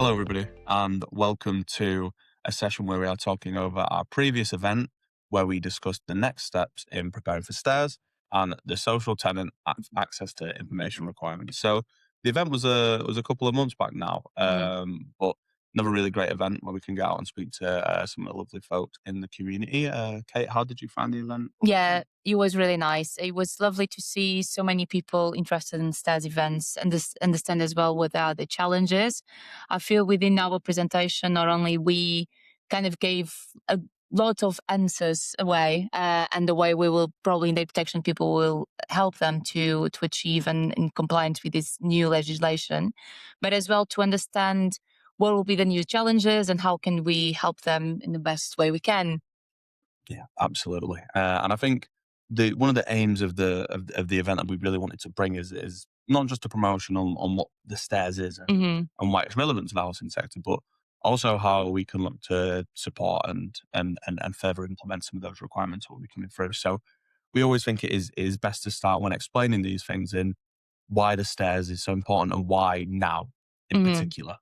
Hello, everybody, and welcome to a session where we are talking over our previous event where we discussed the next steps in preparing for stairs and the social tenant access to information requirements. So the event was a couple of months back now, Mhm. but another really great event where we can get out and speak to some of the lovely folk in the community. Kate, how did you find the event? Yeah, it was really nice. It was lovely to see so many people interested in STAS events and understand as well what are the challenges. I feel within our presentation, not only we kind of gave a lot of answers away, and the way we will probably in data protection people will help them to achieve and in compliance with this new legislation, but as well to understand what will be the new challenges and how can we help them in the best way we can. Yeah, absolutely. And I think the one of the aims of the event that we really wanted to bring is not just a promotion on what the stairs is Hmm. and why it's relevant to the housing sector, but also how we can look to support and further implement some of those requirements that will be coming through. So we always think it is best to start when explaining these things in why the stairs is so important and why now in Hmm. particular.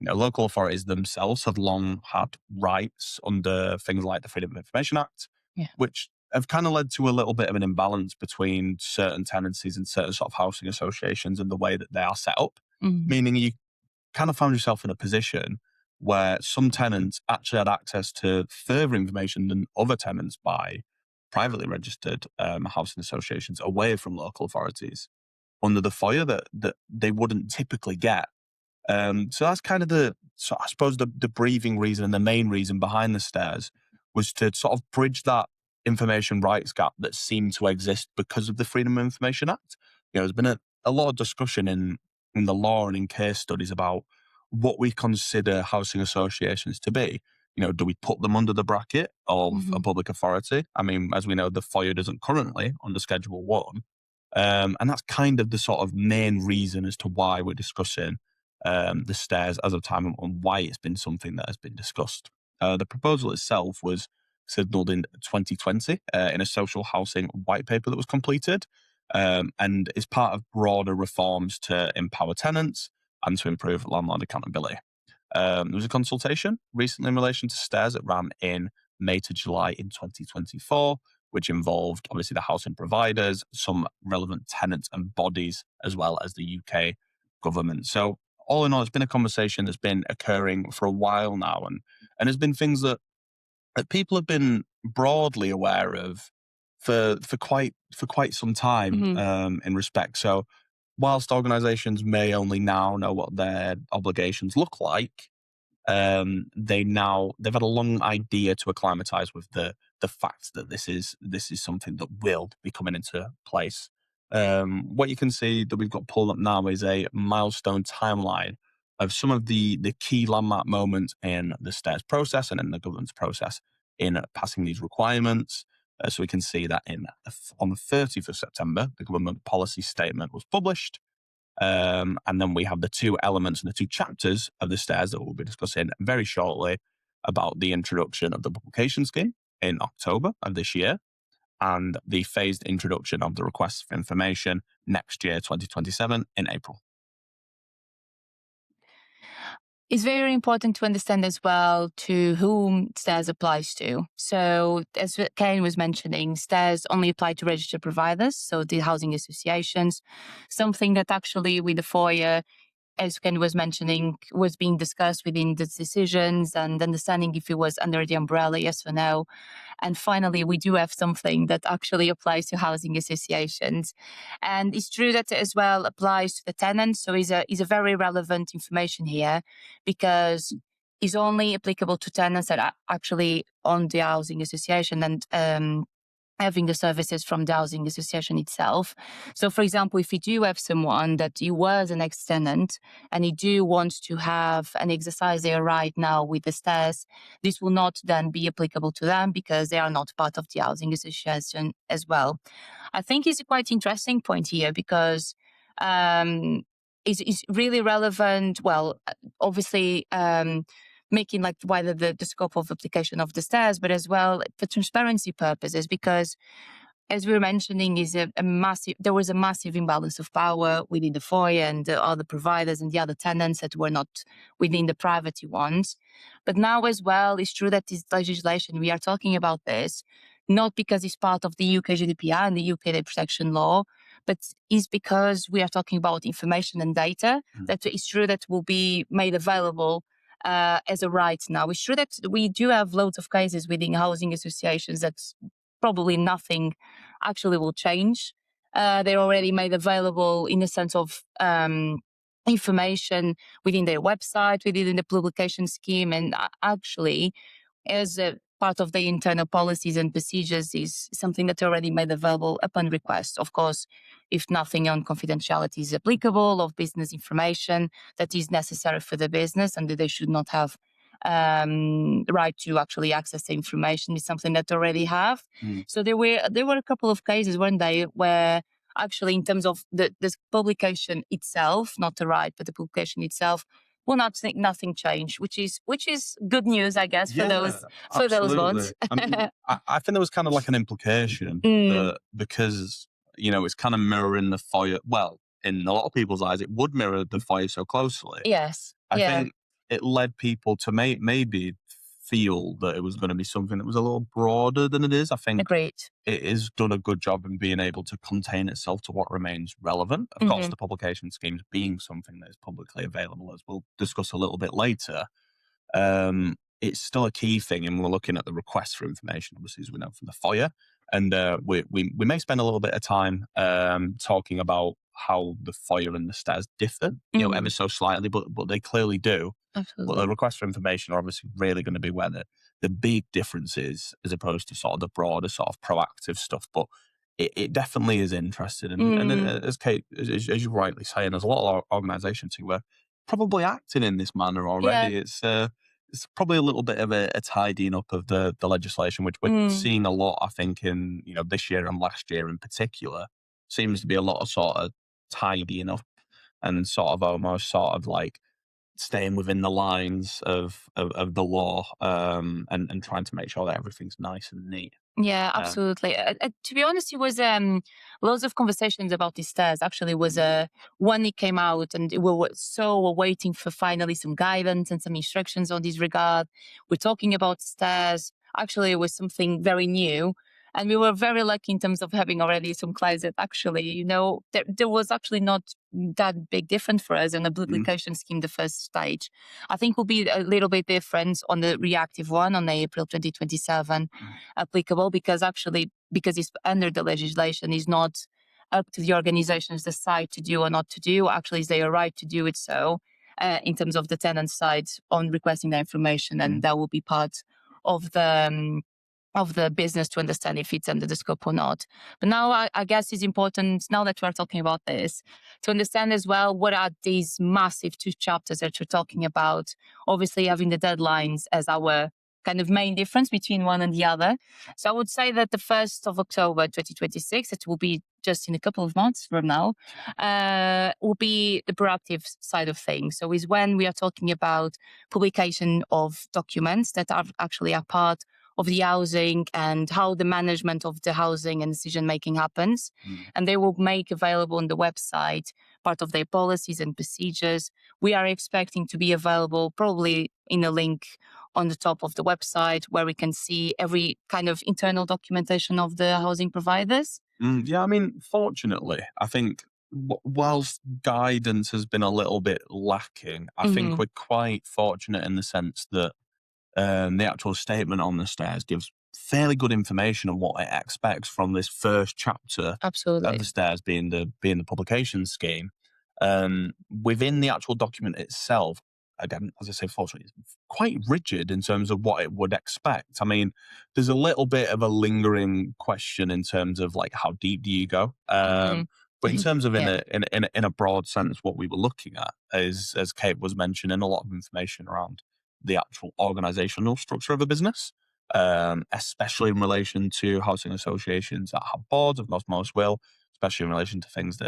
Local authorities themselves have long had rights under things like the Freedom of Information Act, Yeah. which have kind of led to a little bit of an imbalance between certain tenancies and certain sort of housing associations and the way that they are set up, Mhm. meaning you kind of found yourself in a position where some tenants actually had access to further information than other tenants by privately registered housing associations away from local authorities under the FOIA that they wouldn't typically get. So that's kind of I suppose the breathing reason and the main reason behind the stairs was to sort of bridge that information rights gap that seemed to exist because of the Freedom of Information Act. There's been a lot of discussion in the law and in case studies about what we consider housing associations to be. Do we put them under the bracket of a Mhm. public authority? I mean, as we know, the FOIA doesn't currently under Schedule 1. And that's kind of the sort of main reason as to why we're discussing the stairs as of time and why it's been something that has been discussed. The proposal itself was signalled in 2020 in a social housing white paper that was completed and is part of broader reforms to empower tenants and to improve landlord accountability. There was a consultation recently in relation to stairs that ran in May to July in 2024, which involved obviously the housing providers, some relevant tenants and bodies, as well as the UK government. So, all in all, it's been a conversation that's been occurring for a while now, and there's been things that people have been broadly aware of for quite some time Mhm. in respect. So, whilst organisations may only now know what their obligations look like, they've had a long idea to acclimatise with the fact that this is something that will be coming into place. What you can see that we've got pulled up now is a milestone timeline of some of the key landmark moments in the stairs process and in the governance process in passing these requirements. So we can see that on the 30th of September, the government policy statement was published, and then we have the two elements and the two chapters of the stairs that we'll be discussing very shortly about the introduction of the publication scheme in October of this year and the phased introduction of the requests for information next year, 2027, in April. It's very important to understand as well to whom STARS applies to. So, as Caine was mentioning, STARS only apply to registered providers, so the housing associations, something that actually with the FOIA, as Ken was mentioning, was being discussed within the decisions and understanding if it was under the umbrella, yes or no. And finally, we do have something that actually applies to housing associations. And it's true that it as well applies to the tenants. So is a very relevant information here because it's only applicable to tenants that are actually on the housing association and having the services from the housing association itself. So, for example, if you do have someone that you was an ex-tenant and you do want to have and exercise their right now with the stairs, this will not then be applicable to them because they are not part of the housing association as well. I think it's a quite interesting point here because it's really relevant. Well, obviously, making like wider the scope of application of the stairs, but as well for transparency purposes, because as we were mentioning, is a massive. There was a massive imbalance of power within the FOIA and the other providers and the other tenants that were not within the private ones. But now as well, it's true that this legislation we are talking about this not because it's part of the UK GDPR and the UK Data Protection Law, but is because we are talking about information and data. That it's true that will be made available as a right now. It's true that we do have loads of cases within housing associations that probably nothing actually will change. They're already made available in the sense of information within their website, within the publication scheme, and actually, as a part of the internal policies and procedures, is something that already made available upon request. Of course, if nothing on confidentiality is applicable of business information that is necessary for the business and that they should not have the right to actually access the information is something that they already have. So there were a couple of cases, weren't they, where actually in terms of the publication itself, not the right, but the publication itself, will not think nothing changed, which is good news, I guess, for Yeah, those ones. absolutely. I mean, I think there was kind of like an implication Mm, that because, it's kind of mirroring the fire. Well, in a lot of people's eyes, it would mirror the fire so closely. yes. I Yeah. think it led people to maybe feel that it was going to be something that was a little broader than it is. I think Agreed. it has done a good job in being able to contain itself to what remains relevant. Of course, Hmm. the publication schemes being something that is publicly available, as we'll discuss a little bit later. It's still a key thing, and we're looking at the request for information, obviously, as we know from the FOIA. And we may spend a little bit of time talking about how the FOIA and the STAS differ, ever so slightly, but they clearly do. But the Absolutely. requests for information are obviously really going to be where the big difference is, as opposed to sort of the broader sort of proactive stuff. But it definitely is interesting. And Mm, as Kate, as you're rightly saying, there's a lot of organisations who are probably acting in this manner yeah. already. It's probably a little bit of a tidying up of the legislation, which we're Mm, seeing a lot, I think, in this year and last year in particular. Seems to be a lot of sort of tidying up and sort of almost sort of like staying within the lines of the law, and trying to make sure that everything's nice and neat. yeah, Um, absolutely. To be honest, it was loads of conversations about these tests. Actually, was one it came out, and we're waiting for finally some guidance and some instructions on this regard. We're talking about stairs. Actually, it was something very new, and we were very lucky in terms of having already some clients that actually, there was actually not that big difference for us on the mm, publication scheme. The first stage, I think, will be a little bit different on the reactive one on April 2027 mm, applicable, because it's under the legislation, is not up to the organizations decide to do or not to do. Actually, it's their right to do it. So, in terms of the tenant side on requesting the information, and mm. that will be part of the business to understand if it's under the scope or not. But now I guess it's important, now that we're talking about this, to understand as well what are these massive two chapters that you're talking about. Obviously, having the deadlines as our kind of main difference between one and the other. So I would say that the 1st of October 2026, it will be just in a couple of months from now, will be the proactive side of things. So is when we are talking about publication of documents that are actually a part of the housing and how the management of the housing and decision making happens. Mm. And they will make available on the website part of their policies and procedures. We are expecting to be available probably in a link on the top of the website where we can see every kind of internal documentation of the housing providers. Yeah, I mean, fortunately, I think whilst guidance has been a little bit lacking, I think Hmm. we're quite fortunate in the sense that the actual statement on the stairs gives fairly good information on what it expects from this first chapter of Absolutely. the stairs being the publication scheme. Within the actual document itself, again, as I say, fortunately, it's quite rigid in terms of what it would expect. I mean, there's a little bit of a lingering question in terms of like how deep do you go? Hmm. But in terms of Yeah. in a broad sense, what we were looking at is, as Kate was mentioning, a lot of information around the actual organizational structure of a business, especially in relation to housing associations that have boards. Of course, most will, especially in relation to things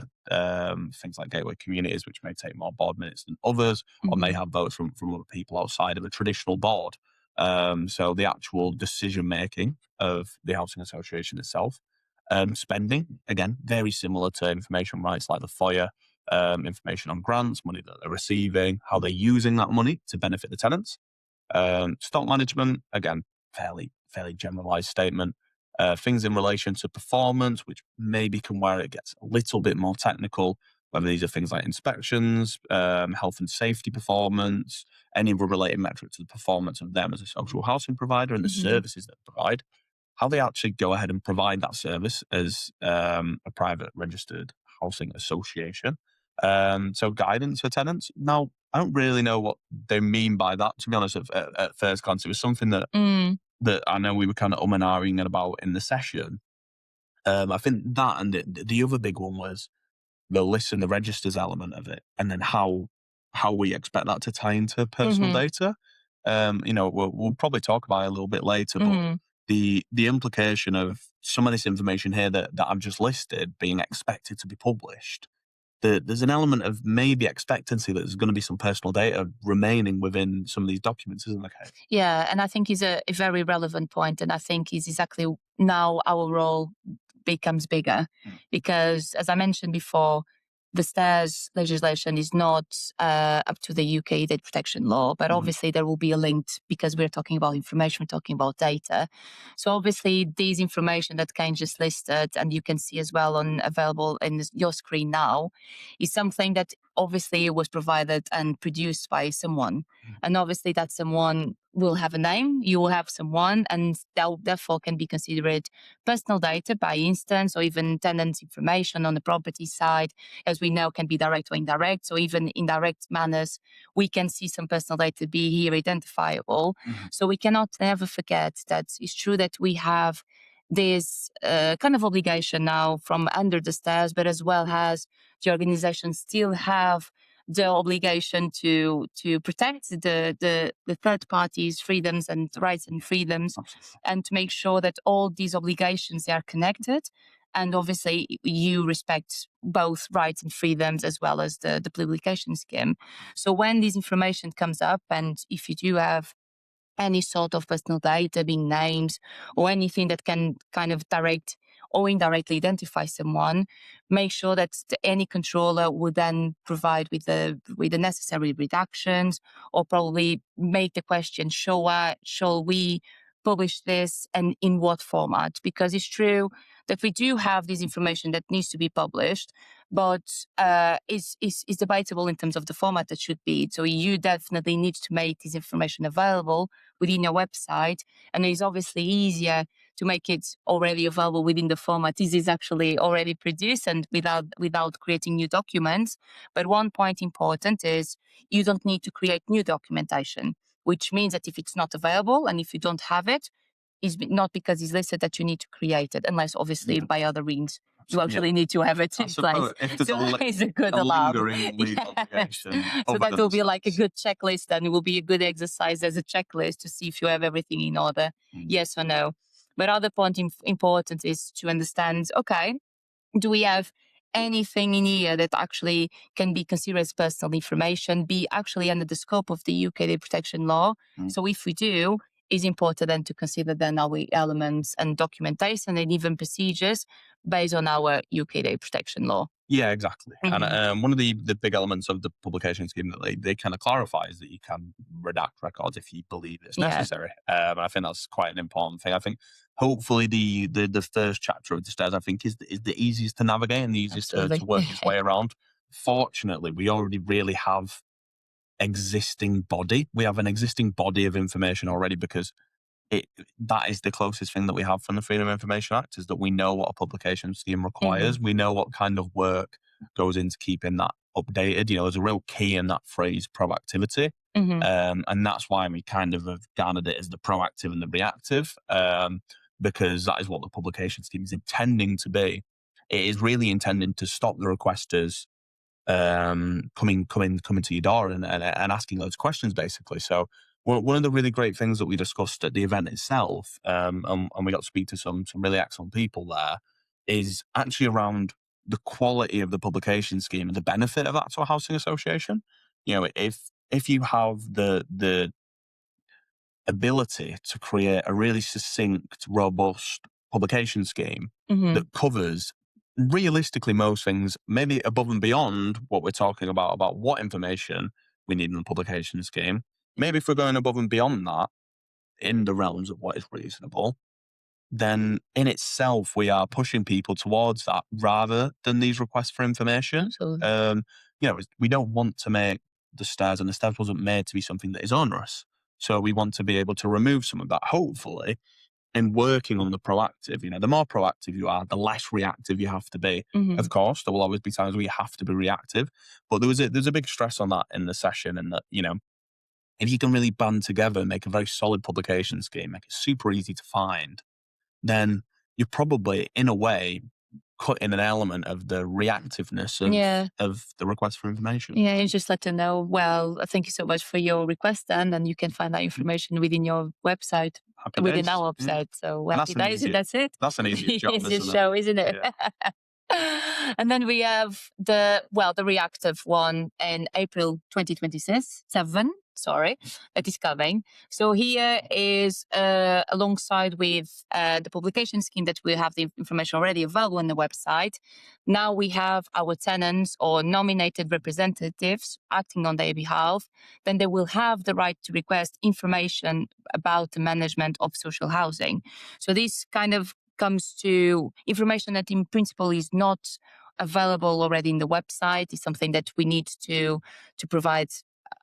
like gateway communities, which may take more board minutes than others, or may Hmm. have votes from other people outside of a traditional board. So the actual decision making of the housing association itself. Spending, again, very similar to information rights like the FOIA, information on grants, money that they're receiving, how they're using that money to benefit the tenants. Stock management, again, fairly generalized statement. Things in relation to performance, which may become where it gets a little bit more technical, whether these are things like inspections, health and safety performance, any related metric to the performance of them as a social housing provider and the Hmm. services they provide, how they actually go ahead and provide that service as a private registered housing association. So guidance for tenants. Now, I don't really know what they mean by that, to be honest, at first glance. It was something that Mm. I know we were kind of and ahhing about in the session. I think that and the other big one was the list and the registers element of it, and then how we expect that to tie into personal Hmm. data. We'll probably talk about it a little bit later, but Hmm. the implication of some of this information here that I've just listed being expected to be published, there's an element of maybe expectancy that there's going to be some personal data remaining within some of these documents, isn't there, Kate? Yeah, and I think is a very relevant point, and I think is exactly now our role becomes bigger Mm. because, as I mentioned before, the stairs legislation is not up to the UK data protection law, but Mhm. obviously there will be a link because we're talking about information, we're talking about data. So obviously, these information that Caine just listed, and you can see as well on available in your screen now, is something that obviously was provided and produced by someone, Mm. and obviously that someone will have a name, you will have someone, and that therefore can be considered personal data by instance, or even tenant information on the property side, as we know can be direct or indirect. So even indirect manners, we can see some personal data be here identifiable. Mhm. So we cannot never forget that it's true that we have this kind of obligation now from under the stairs, but as well as the organizations still have the obligation to protect the third parties' freedoms and rights and freedoms, Absolutely. and to make sure that all these obligations they are connected. And obviously, you respect both rights and freedoms as well as the publication scheme. So when this information comes up, and if you do have any sort of personal data, being names or anything that can kind of direct or indirectly identify someone, make sure that any controller would then provide with the necessary reductions, or probably make the question: shall we publish this and in what format? Because it's true that we do have this information that needs to be published, but is debatable in terms of the format that should be. So you definitely need to make this information available within your website, and it's obviously easier to make it already available within the format this is actually already produced, and without creating new documents. But one point important is you don't need to create new documentation, which means that if it's not available and if you don't have it, is not because it's listed that you need to create it, unless obviously Yeah. by other means you Yeah. actually need to have it I in place. suppose if there's So it's a good a alarm. lingering legal Yes. obligation So other that than will the be like a steps. good checklist, and it will be a good exercise as a checklist to see if you have everything in order, Mm. yes or no. But other point important is to understand, okay, do we have anything in here that actually can be considered as personal information, be actually under the scope of the UK data protection law? Mm. So if we do, it's important then to consider then our elements and documentation and even procedures based on our UK data protection law. Yeah, exactly. And Hmm. one of the big elements of the publication scheme that they kind of clarify is that you can redact records if you believe it's Yeah, necessary. I think that's quite an important thing. I think hopefully the first chapter of the stairs, I think, is the easiest to navigate and the easiest to absolutely. work its way around. Fortunately, we already really have existing body. We have an existing body of information already because it that is the closest thing that we have from the Freedom of Information Act, is that we know what a publication scheme Hmm. requires. We know what kind of work goes into keeping that updated. There's a real key in that phrase proactivity. Hmm. And that's why we kind of have garnered it as the proactive and the reactive, because that is what the publication scheme is intending to be. It is really intending to stop the requesters coming to your door and asking those questions, basically. So one of the really great things that we discussed at the event itself, and we got to speak to some really excellent people there, is actually around the quality of the publication scheme and the benefit of that to a housing association. If you have the ability to create a really succinct, robust publication scheme Hmm. that covers realistically most things, maybe above and beyond what we're talking about what information we need in the publication scheme. Maybe if we're going above and beyond that in the realms of what is reasonable, then in itself we are pushing people towards that rather than these requests for information. Absolutely. We don't want to make the stairs, and the stairs wasn't made to be something that is onerous. So we want to be able to remove some of that, hopefully, in working on the proactive. The more proactive you are, the less reactive you have to be. Hmm. Of course, there will always be times where you have to be reactive, but there's a big stress on that in the session, and that if you can really band together and make a very solid publication scheme, make it super easy to find, then you're probably, in a way, cutting an element of the reactiveness Yeah. of the request for information. Yeah, you just let them know, well, thank you so much for your request then, and you can find that Mm. information within your website, Happy within days. our Yeah. website. So And happy days, and that's it. that's an easier job, It's just isn't it? show, isn't it? Yeah. And then we have the reactive one in April 2026, 7, sorry, that is coming. So here is alongside with the publication scheme that we have the information already available on the website. Now we have our tenants or nominated representatives acting on their behalf. Then they will have the right to request information about the management of social housing. So this kind of comes to information that in principle is not available already in the website. Is something that we need to provide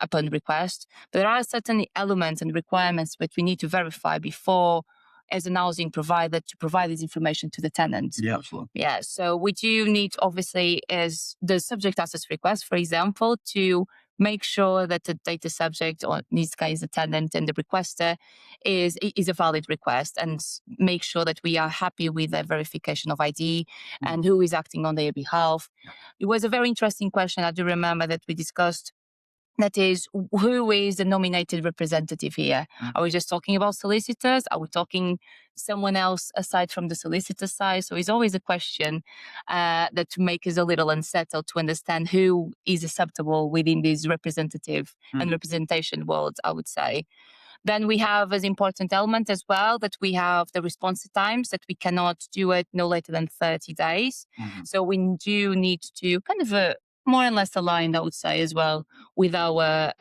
upon request. But there are certain elements and requirements that we need to verify before, as an housing provider, to provide this information to the tenant. Yeah, absolutely. Yeah, so we do need, obviously, as the subject access request, for example, to make sure that the data subject, or in this case the tenant and the requester, is a valid request, and make sure that we are happy with the verification of ID and who is acting on their behalf. It was a very interesting question, I do remember, that we discussed. That is, who is the nominated representative here? Are we just talking about solicitors? Are we talking someone else aside from the solicitor side? So it's always a question that makes us a little unsettled to understand who is acceptable within this representative and representation world, I would say. Then we have as important element as well that we have the response times, that we cannot do it no later than 30 days. So we do need to kind of more or less aligned, I would say, as well, with our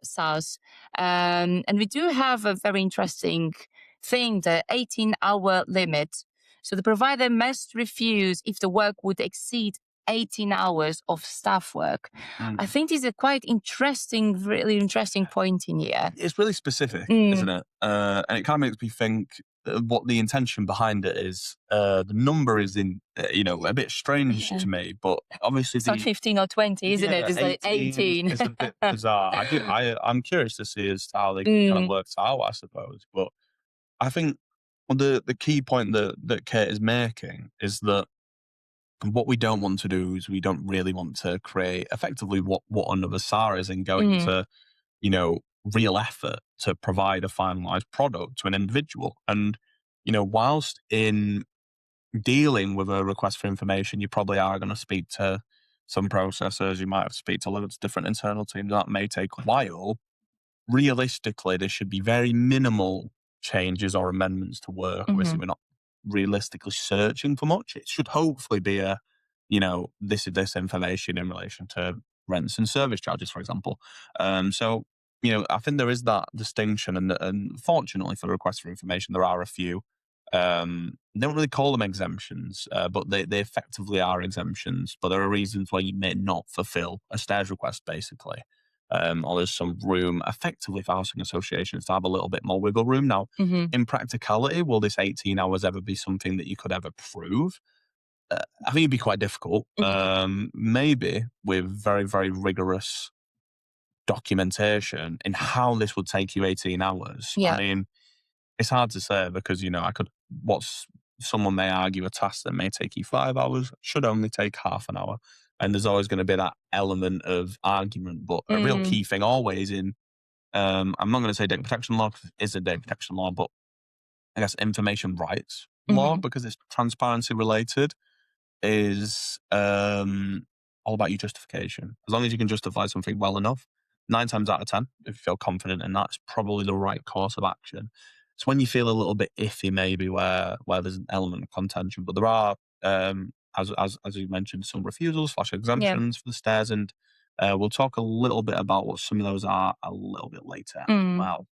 SaaS. And we do have a very interesting thing, the 18-hour limit. So the provider must refuse if the work would exceed 18 hours of staff work. I think this is a quite interesting, really interesting point in here. It's really specific, isn't it? And it kind of makes me think what the intention behind it is. The number is a bit strange Yeah. to me, but obviously It's not 15 or 20, isn't it? It's like 18. is a bit bizarre. I'm curious to see as to how they kind of works out, I suppose. But I think the key point that Kate is making is that what we don't want to do is we don't really want to create effectively what another SAR is in going to, real effort to provide a finalized product to an individual. And, whilst in dealing with a request for information, you probably are going to speak to some processors, you might have to speak to loads of different internal teams. That may take a while. Realistically, there should be very minimal changes or amendments to work. Obviously, we're not realistically searching for much. It should hopefully be this is this information in relation to rents and service charges, for example. So, I think there is that distinction, and fortunately for the request for information, there are a few. They don't really call them exemptions, but they effectively are exemptions. But there are reasons why you may not fulfill a stairs request, basically. Or there's some room effectively for housing associations to have a little bit more wiggle room. Now, in practicality, will this 18 hours ever be something that you could ever prove? I think it'd be quite difficult. Maybe with very, very rigorous documentation in how this would take you 18 hours. Yeah. I mean, it's hard to say because, someone may argue a task that may take you 5 hours should only take half an hour. And there's always going to be that element of argument. But a real key thing always in, I'm not going to say data protection law because it is a data protection law, but I guess information rights law, because it's transparency related, is all about your justification. As long as you can justify something well enough, 9 times out of 10, if you feel confident in that, it's probably the right course of action. it's when you feel a little bit iffy, maybe where there's an element of contention. But there are, as you mentioned, some refusals / Yeah. exemptions for the stairs, and we'll talk a little bit about what some of those are a little bit later as Mm. well.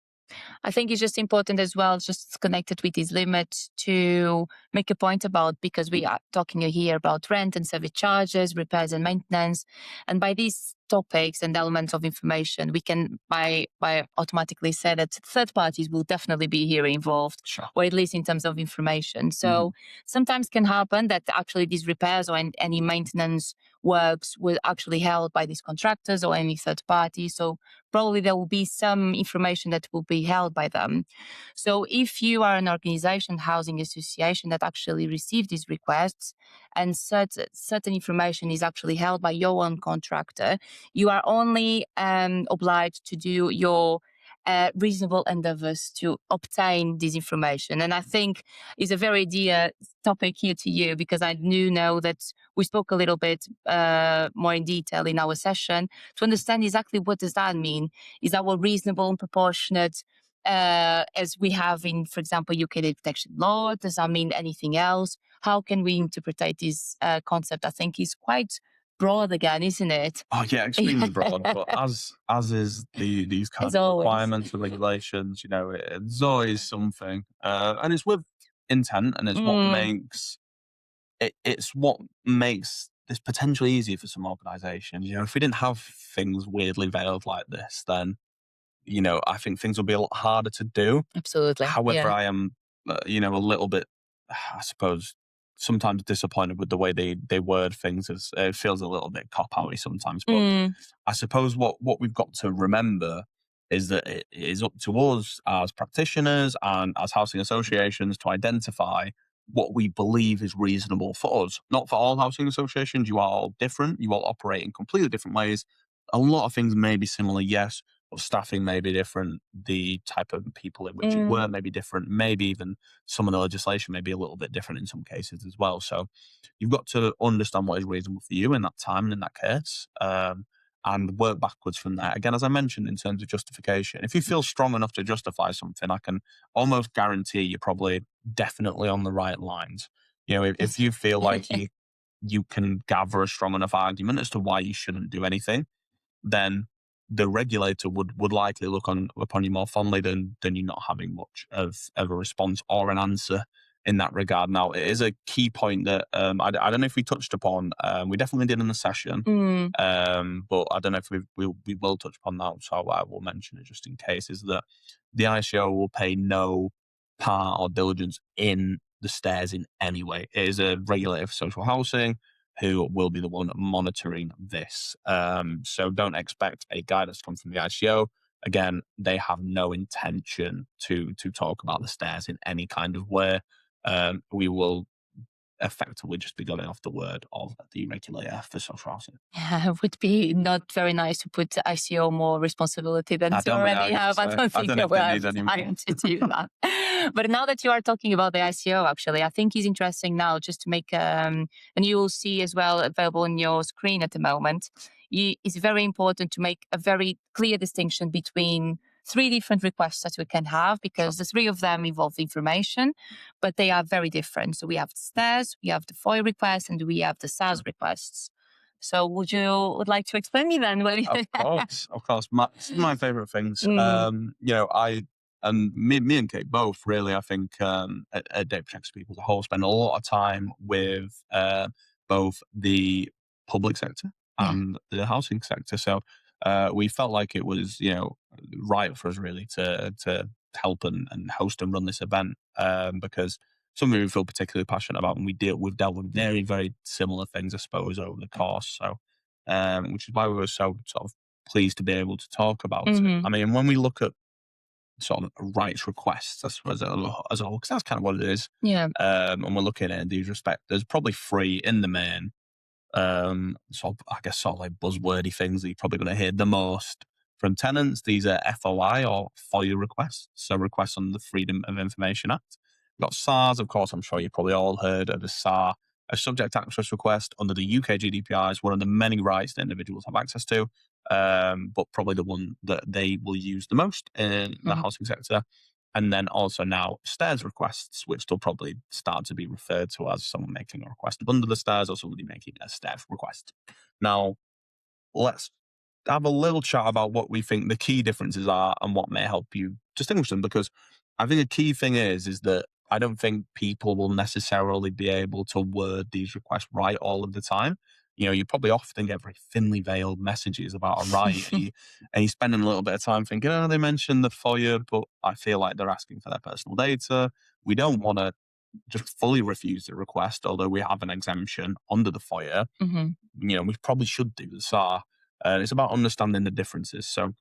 I think it's just important as well, just connected with this limit, to make a point about, because we are talking here about rent and service charges, repairs and maintenance. And by these topics and elements of information, we can by automatically say that third parties will definitely be here involved, Sure. or at least in terms of information. So Mhm. sometimes can happen that actually these repairs or any maintenance works were actually held by these contractors or any third party. So probably there will be some information that will be held by them. So if you are an organization, housing association that actually receive these requests, and certain information is actually held by your own contractor, you are only obliged to do your reasonable endeavors to obtain this information. And I think is a very dear topic here to you, because I do know that we spoke a little bit more in detail in our session to understand exactly what does that mean. Is our reasonable and proportionate, as we have in, for example, UK data protection law? Does that mean anything else? How can we interpret this concept? I think is quite broad again, isn't it? Oh yeah, extremely broad. But as is these As kind of always. requirements and regulations, there's always something, and it's with intent, and it's what Mm, makes it's what makes this potentially easier for some organisations. If we didn't have things weirdly veiled like this, then I think things would be a lot harder to do. absolutely. However, Yeah. I am, a little bit, I suppose, sometimes disappointed with the way they word things. As it feels a little bit cop outy sometimes. But Mm, I suppose what we've got to remember is that it is up to us as practitioners and as housing associations to identify what we believe is reasonable for us. Not for all housing associations. You are all different. You all operate in completely different ways. A lot of things may be similar, yes, but staffing may be different. The type of people in which you mm, work may be different. Maybe even some of the legislation may be a little bit different in some cases as well. So you've got to understand what is reasonable for you in that time and in that case, and work backwards from there. Again, as I mentioned, in terms of justification, if you feel strong enough to justify something, I can almost guarantee you're probably definitely on the right lines. If you feel like you can gather a strong enough argument as to why you shouldn't do anything, then the regulator would likely look upon you more fondly than you not having much of a response or an answer in that regard. Now, it is a key point that I don't know if we touched upon. We definitely did in the session, mm, but I don't know if we will touch upon that. So I will mention it just in case. Is that the ICO will pay no part or diligence in the stairs in any way. It is a regulator for social housing who will be the one monitoring this. So don't expect a guidance to come from the ICO. Again, they have no intention to talk about the stairs in any kind of way. We will effectively just be going off the word of the regulator for social housing. yeah, it would be not very nice to put ICO more responsibility than I they don't think already I have. I don't I think don't know they if will they have need any more. time to do that. But now that you are talking about the ICO, actually, I think it's interesting now just to make, and you will see as well available on your screen at the moment. It's very important to make a very clear distinction between three different requests that we can have, Sure. because the three of them involve information, but they are very different. So we have the STARS, we have the FOIA requests, and we have the SARS requests. So would like to explain me then? Of course, of course. It's my favorite things. Mm, I and me and Kate both really. I think at Data Protection People as a whole spend a lot of time with both the public sector yeah. and the housing sector. So we felt like it was right for us really to help and host and run this event, because something we feel particularly passionate about, and we've dealt with very very similar things, I suppose, over the course. So which is why we were so sort of pleased to be able to talk about it. Hmm. I mean, when we look at sort of rights requests, I suppose, as a whole, because that's kind of what it is, Yeah. and we're looking at it in due respect, there's probably three in the main, I guess sort of like buzzwordy things that you're probably going to hear the most from tenants. These are FOI or FOIA requests, so requests on the Freedom of Information Act. We've got SARS, of course, I'm sure you've probably all heard of the SAR, a subject access request under the UK GDPR is one of the many rights that individuals have access to, but probably the one that they will use the most in the Mhm. housing sector. And then also now stairs requests, which will probably start to be referred to as someone making a request under the stairs or somebody making a stairs request. Now, let's have a little chat about what we think the key differences are and what may help you distinguish them. Because I think a key thing is that I don't think people will necessarily be able to word these requests right all of the time. You probably often get very thinly veiled messages about a right, and you're spending a little bit of time thinking, oh, they mentioned the FOIA, but I feel like they're asking for their personal data. We don't want to just fully refuse the request, although we have an exemption under the FOIA. We probably should do the SAR. It's about understanding the differences. So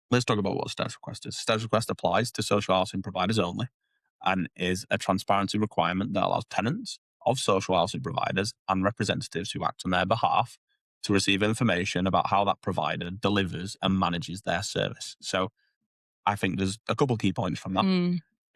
let's talk about what a status request is. Status request applies to social housing providers only and is a transparency requirement that allows tenants of social housing providers and representatives who act on their behalf to receive information about how that provider delivers and manages their service. So I think there's a couple of key points from that.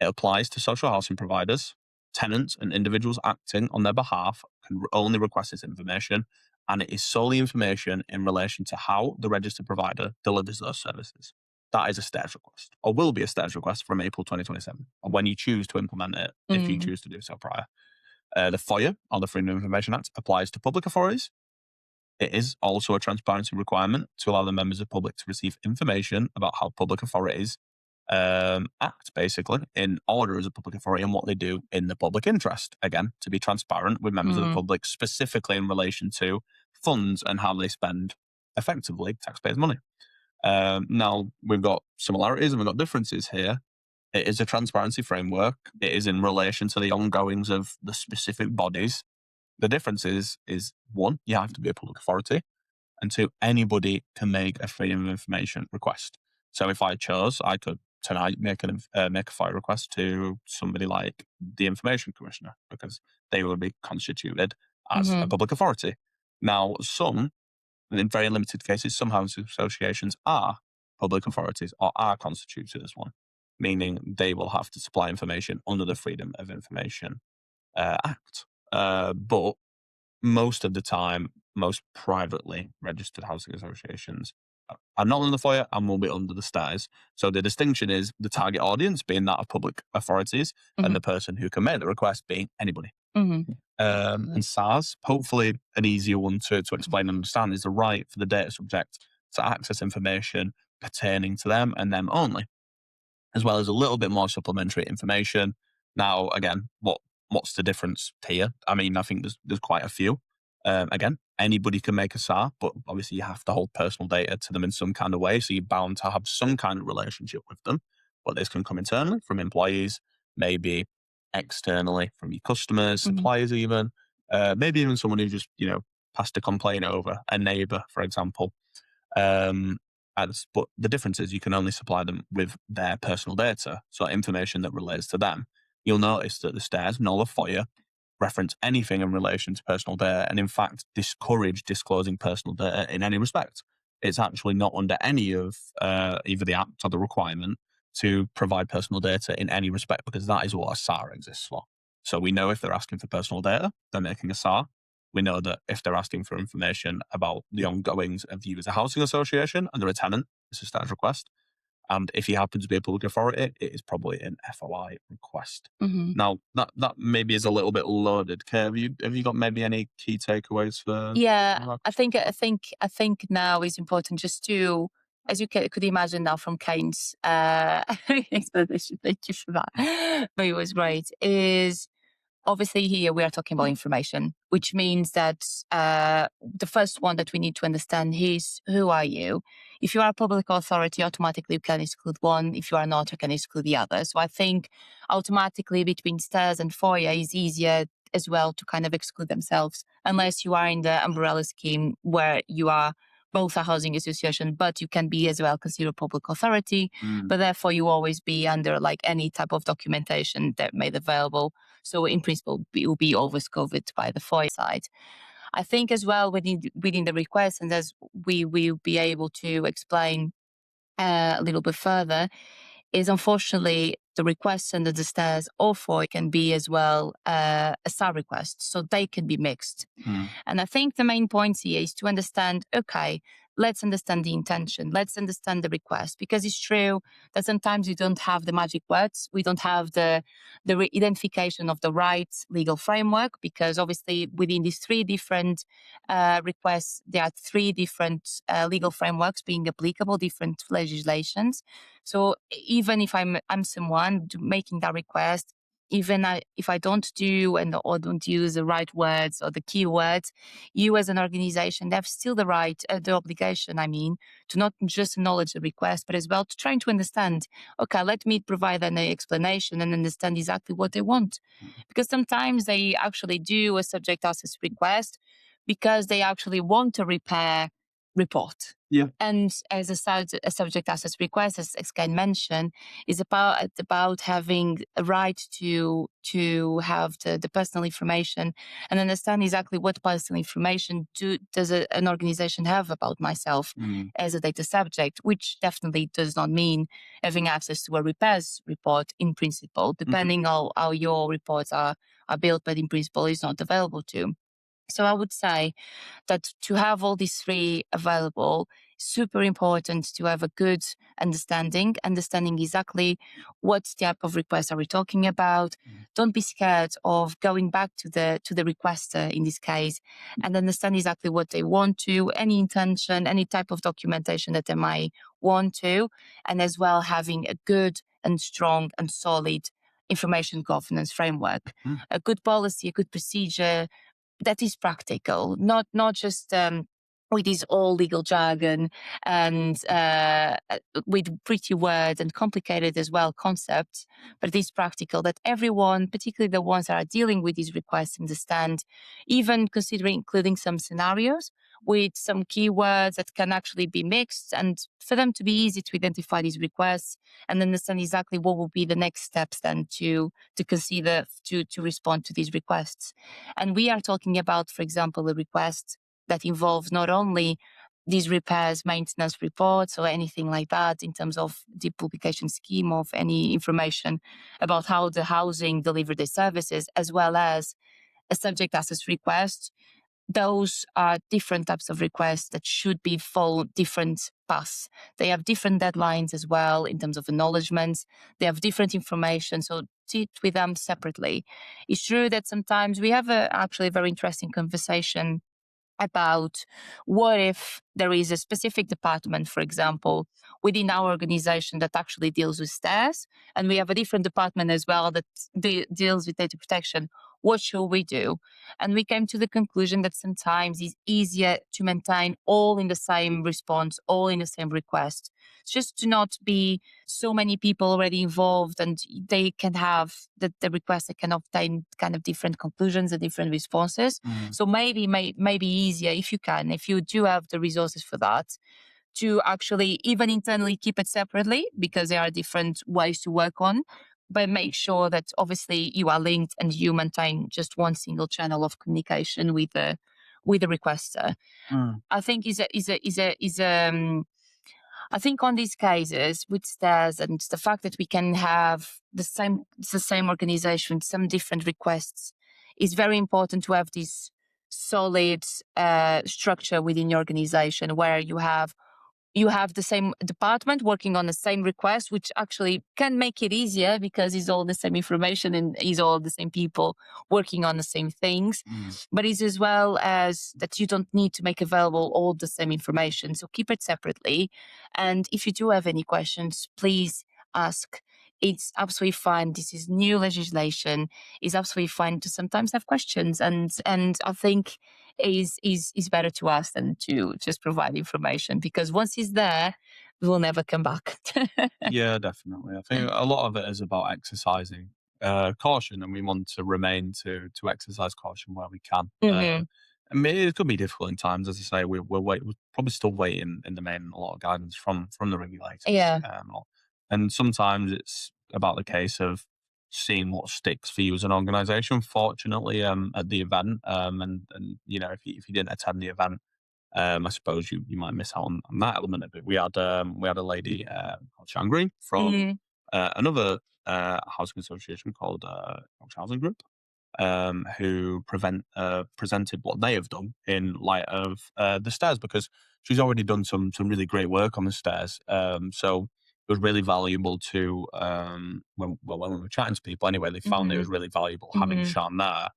It applies to social housing providers. Tenants and individuals acting on their behalf can only request this information, and it is solely information in relation to how the registered provider delivers those services. That is a status request, or will be a status request from April 2027, or when you choose to implement it, if you choose to do so prior. The FOIA, or the Freedom of Information Act, applies to public authorities. It is also a transparency requirement to allow the members of the public to receive information about how public authorities act, basically, in order as a public authority and what they do in the public interest. Again, to be transparent with members of the public, specifically in relation to funds and how they spend, effectively, taxpayers' money. Now, we've got similarities and we've got differences here. It is a transparency framework. It is in relation to the ongoings of the specific bodies. The difference is one, you have to be a public authority, and two, anybody can make a freedom of information request. So if I chose, I could tonight make a FOIA request to somebody like the Information Commissioner, because they will be constituted as a public authority. Now, in very limited cases, some housing associations are public authorities or are constituted as one, meaning they will have to supply information under the Freedom of Information Act. But most of the time, most privately registered housing associations are not under the FOIA and will be under the stairs. So the distinction is the target audience being that of public authorities and the person who can make the request being anybody. And SARS, hopefully an easier one to explain and understand, is the right for the data subject to access information pertaining to them and them only, as well as a little bit more supplementary information. Now, again, what's the difference here? I mean, I think there's quite a few. Again, anybody can make a SAR, but obviously you have to hold personal data to them in some kind of way, so you're bound to have some kind of relationship with them. But this can come internally from employees, maybe externally from your customers, suppliers even, maybe even someone who just, passed a complaint over, a neighbour, for example. But the difference is you can only supply them with their personal data, so information that relates to them. You'll notice that the stairs, nor the FOIA, reference anything in relation to personal data, and in fact discourage disclosing personal data in any respect. It's actually not under any of either the act or the requirement to provide personal data in any respect, because that is what a SAR exists for. So we know if they're asking for personal data, they're making a SAR. We know that if they're asking for information about the ongoings of you as a housing association and they're a tenant, it's a status request. And if you happen to be a public authority, it is probably an FOI request. Now, that maybe is a little bit loaded. Kay, have you got maybe any key takeaways for? Yeah, I think now is important just to, as you could imagine now from Caine's explanation, thank you for that, but it was great, is obviously here we are talking about information, which means that the first one that we need to understand is, who are you? If you are a public authority, automatically you can exclude one. If you are not, you can exclude the other. So I think automatically between stairs and FOIA is easier as well to kind of exclude themselves, unless you are in the umbrella scheme where you are both a housing association, but you can be as well considered a public authority, but therefore you always be under like any type of documentation that made available. So in principle, it will be always covered by the FOIA side. I think as well within the request, and as we will be able to explain a little bit further, is unfortunately the requests under the stairs or FOIA can be as well a SAR request, so they can be mixed. And I think the main point here is to understand, okay, let's understand the intention, let's understand the request, because it's true that sometimes we don't have the magic words, we don't have the identification of the right legal framework, because obviously within these three different requests, there are three different legal frameworks being applicable, different legislations. So even if I'm someone making that request, if I don't do or don't use the right words or the keywords, you as an organization have still the right, the obligation, I mean, to not just acknowledge the request, but as well to trying to understand. Okay, let me provide an explanation and understand exactly what they want, because sometimes they actually do a subject access request because they actually want a repair report. Yeah. And as a subject access request, as Ken mentioned, is about having a right to have the personal information and understand exactly what personal information does an organization have about myself as a data subject, which definitely does not mean having access to a repairs report in principle, depending how your reports are built, but in principle is not available to. So I would say that to have all these three available, super important to have a good understanding exactly what type of request are we talking about. Don't be scared of going back to the requester in this case and understand exactly what they want to, any intention, any type of documentation that they might want to, and as well having a good and strong and solid information governance framework, a good policy, a good procedure that is practical, not just with this all legal jargon and with pretty words and complicated as well concepts, but it is practical that everyone, particularly the ones that are dealing with these requests, understand, even considering including some scenarios with some keywords that can actually be mixed, and for them to be easy to identify these requests and understand exactly what will be the next steps then to consider to respond to these requests. And we are talking about, for example, a request that involves not only these repairs, maintenance reports, or anything like that in terms of the publication scheme of any information about how the housing delivered their services, as well as a subject access request. Those are different types of requests that should be follow different paths. They have different deadlines as well in terms of acknowledgements. They have different information, so treat with them separately. It's true that sometimes we have actually a very interesting conversation about what if there is a specific department, for example, within our organization that actually deals with stairs, and we have a different department as well that deals with data protection. What should we do? And we came to the conclusion that sometimes it's easier to maintain all in the same response, all in the same request, just to not be so many people already involved, and they can have the request that can obtain kind of different conclusions and different responses. So maybe easier if you do have the resources for that, to actually even internally keep it separately, because there are different ways to work on, but make sure that obviously you are linked and you maintain just one single channel of communication with the requester. I think I think on these cases with stairs and the fact that we can have the same organization, some different requests, is very important to have this solid structure within your organization where you have the same department working on the same request, which actually can make it easier because it's all the same information and it's all the same people working on the same things. But it's as well as that you don't need to make available all the same information. So keep it separately. And if you do have any questions, please ask. It's absolutely fine. This is new legislation. It's absolutely fine to sometimes have questions. And I think is better to ask than to just provide information, because once it's there, we will never come back. Yeah, definitely. I think a lot of it is about exercising caution, and we want to remain to exercise caution where we can. Hmm. I mean, it could be difficult in times, as I say. We're probably still waiting in the main a lot of guidance from the regulators, Yeah. and sometimes it's about the case of seeing what sticks for you as an organisation. Fortunately, at the event, and you know, if you didn't attend the event, I suppose you might miss out on that element of it. We had a lady called Shangri from Hmm. another housing association called Housing Group, who presented what they have done in light of the stairs, because she's already done some really great work on the stairs. So it was really valuable to when we were chatting to people anyway, they found it Mm-hmm. was really valuable having Mm-hmm. Sean there.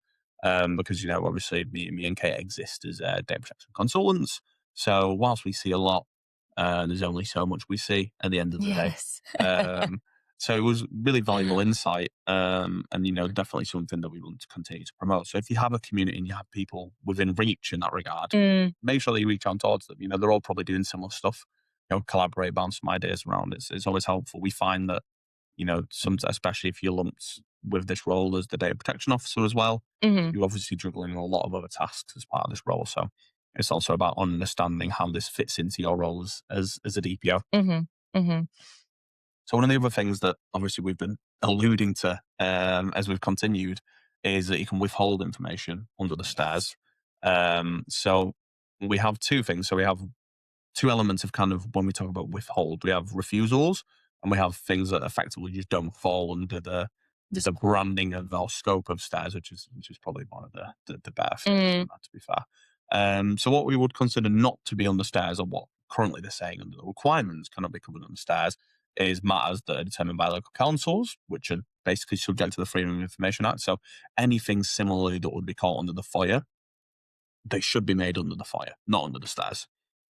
Because obviously me and Kate exist as data protection consultants. So whilst we see a lot, there's only so much we see at the end of the day. Yes. Um, so it was really valuable insight, and definitely something that we want to continue to promote. So if you have a community and you have people within reach in that regard, Mm, make sure that you reach out towards them. They're all probably doing similar stuff. Collaborate, bounce some ideas around. It's always helpful. We find that some, especially if you're lumped with this role as the data protection officer as well, mm-hmm. you're obviously juggling a lot of other tasks as part of this role. So it's also about understanding how this fits into your role as a DPO. Mm-hmm. Mm-hmm. So one of the other things that obviously we've been alluding to as we've continued is that you can withhold information under the stairs. So we have two things. So we have two elements of kind of when we talk about withhold. We have refusals and we have things that effectively just don't fall under the branding of our scope of stairs, which is probably one of the better phrases Mm, than that, to be fair. So what we would consider not to be on the stairs, or what currently they're saying under the requirements cannot be covered on the stairs, is matters that are determined by local councils, which are basically subject to the Freedom of Information Act. So anything similarly that would be caught under the foyer, they should be made under the foyer, not under the stairs.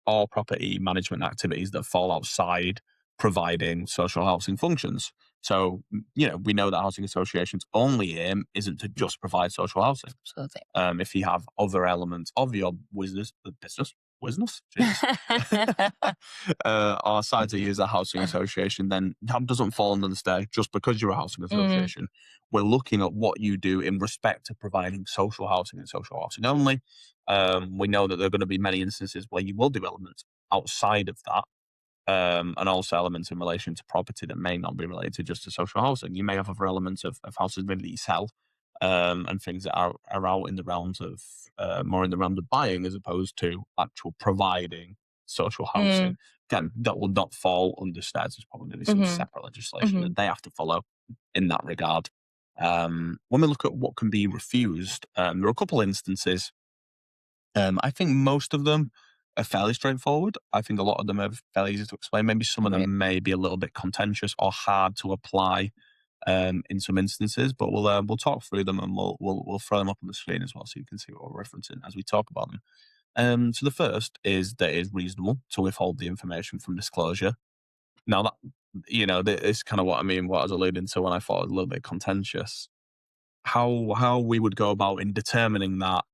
All property management activities that fall outside providing social housing functions. So, we know that housing associations' only aim isn't to just provide social housing. absolutely. If you have other elements of your business, Jesus, or side to use a housing association, then that doesn't fall under the stair just because you're a housing Mm, association. We're looking at what you do in respect to providing social housing and social housing only. We know that there are going to be many instances where you will do elements outside of that, and also elements in relation to property that may not be related just to social housing. You may have other elements of houses maybe that you sell, and things that are out in the realms of more in the realms of buying as opposed to actual providing social housing. mm, Again, that will not fall under stairs. There's probably going to be some mm-hmm. separate legislation Mm-hmm. that they have to follow in that regard. When we look at what can be refused, there are a couple instances. I think most of them are fairly straightforward. I think a lot of them are fairly easy to explain. Maybe some of Right. them may be a little bit contentious or hard to apply in some instances, but we'll talk through them and we'll throw them up on the screen as well, so you can see what we're referencing as we talk about them. So the first is that it is reasonable to withhold the information from disclosure. Now that that is kind of what I mean. What I was alluding to when I thought it was a little bit contentious. How we would go about in determining that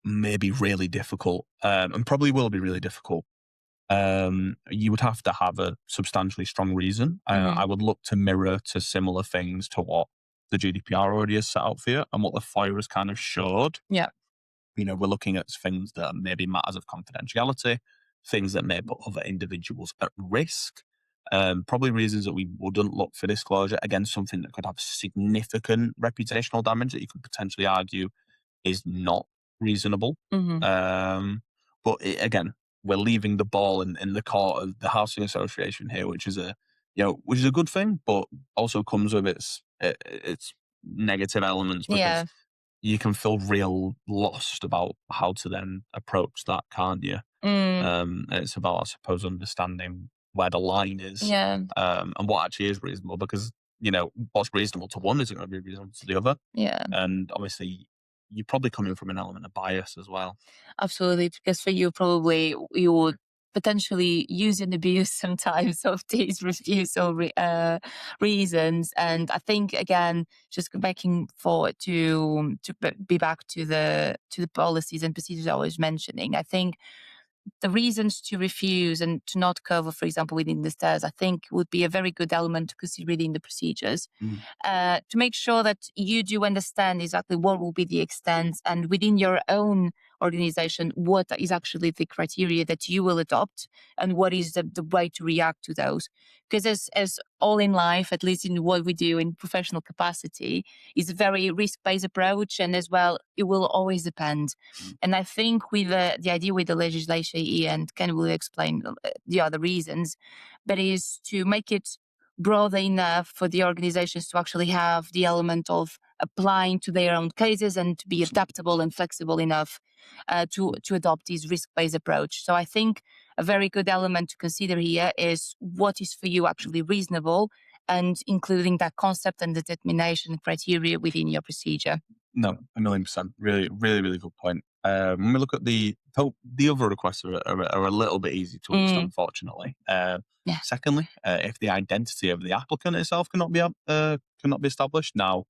may be really difficult, and probably will be really difficult. You would have to have a substantially strong reason. Mm-hmm. I would look to mirror to similar things to what the GDPR already has set out for you and what the FOIA has kind of showed. Yeah. We're looking at things that maybe matters of confidentiality, things that may put other individuals at risk. Probably reasons that we wouldn't look for disclosure. Again, something that could have significant reputational damage that you could potentially argue is not reasonable. Mm-hmm. Um, but again, we're leaving the ball in the court of the housing association here, which is a good thing, but also comes with its negative elements because Yeah. you can feel real lost about how to then approach that, can't you? Mm, It's about, I suppose, understanding where the line is, yeah. and what actually is reasonable because what's reasonable to one isn't going to be reasonable to the other. Yeah. And obviously, you're probably coming from an element of bias as well. Absolutely, because for you, probably you would potentially use and abuse sometimes of these refusal reasons. And I think again, just backing forward to be back to the policies and procedures I was mentioning. I think the reasons to refuse and to not cover, for example, within the stairs, I think would be a very good element to consider within the procedures Mm, to make sure that you do understand exactly what will be the extent and within your own organization, what is actually the criteria that you will adopt and what is the way to react to those. Because as all in life, at least in what we do in professional capacity, is a very risk-based approach. And as well, it will always depend. mm, And I think with the idea with the legislation here, and Ken will explain the other reasons, but is to make it broad enough for the organizations to actually have the element of applying to their own cases and to be absolutely. adaptable and flexible enough to adopt this risk-based approach. So I think a very good element to consider here is what is for you actually reasonable, and including that concept and the determination criteria within your procedure. No, 1,000,000%. Really, really, really good point. When we look at the other requests are a little bit easy to understand, Mm, unfortunately. yeah. Secondly, if the identity of the applicant itself cannot be established. Now,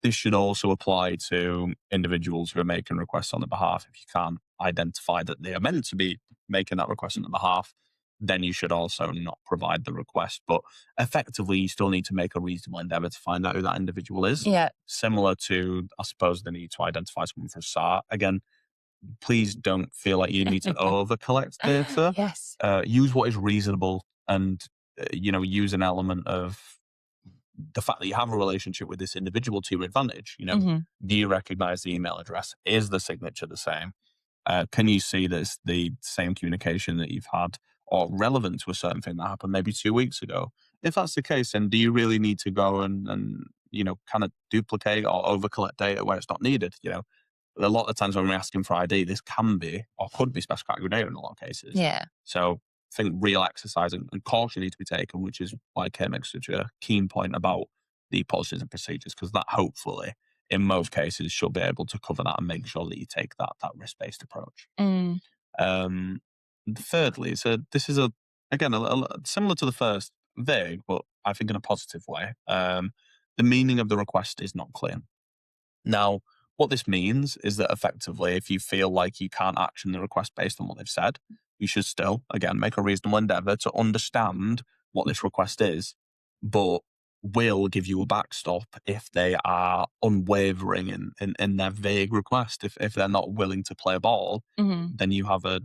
this should also apply to individuals who are making requests on the behalf. If you can't identify that they are meant to be making that request on the behalf, then you should also not provide the request. But effectively, you still need to make a reasonable endeavor to find out who that individual is. Yeah. Similar to, I suppose, the need to identify someone for a start. Again, please don't feel like you need to over collect data. Yes. Use what is reasonable, and use an element of the fact that you have a relationship with this individual to your advantage. Hmm. Do you recognize the email address? Is the signature the same? Can you see that it's the same communication that you've had, or relevant to a certain thing that happened maybe 2 weeks ago? If that's the case, then do you really need to go and kind of duplicate or over collect data where it's not needed? A lot of times when we're asking for ID, this can be or could be special category data in a lot of cases. Yeah. So I think real exercise and caution need to be taken, which is why Kate makes such a keen point about the policies and procedures, because that hopefully, in most cases, should be able to cover that and make sure that you take that risk-based approach. Mm, Um, Thirdly, so this is again similar to the first, vague, but I think in a positive way. The meaning of the request is not clear. Now, what this means is that effectively, if you feel like you can't action the request based on what they've said, you should still, again, make a reasonable endeavor to understand what this request is, but will give you a backstop if they are unwavering in their vague request. If they're not willing to play ball, hmm. then you have a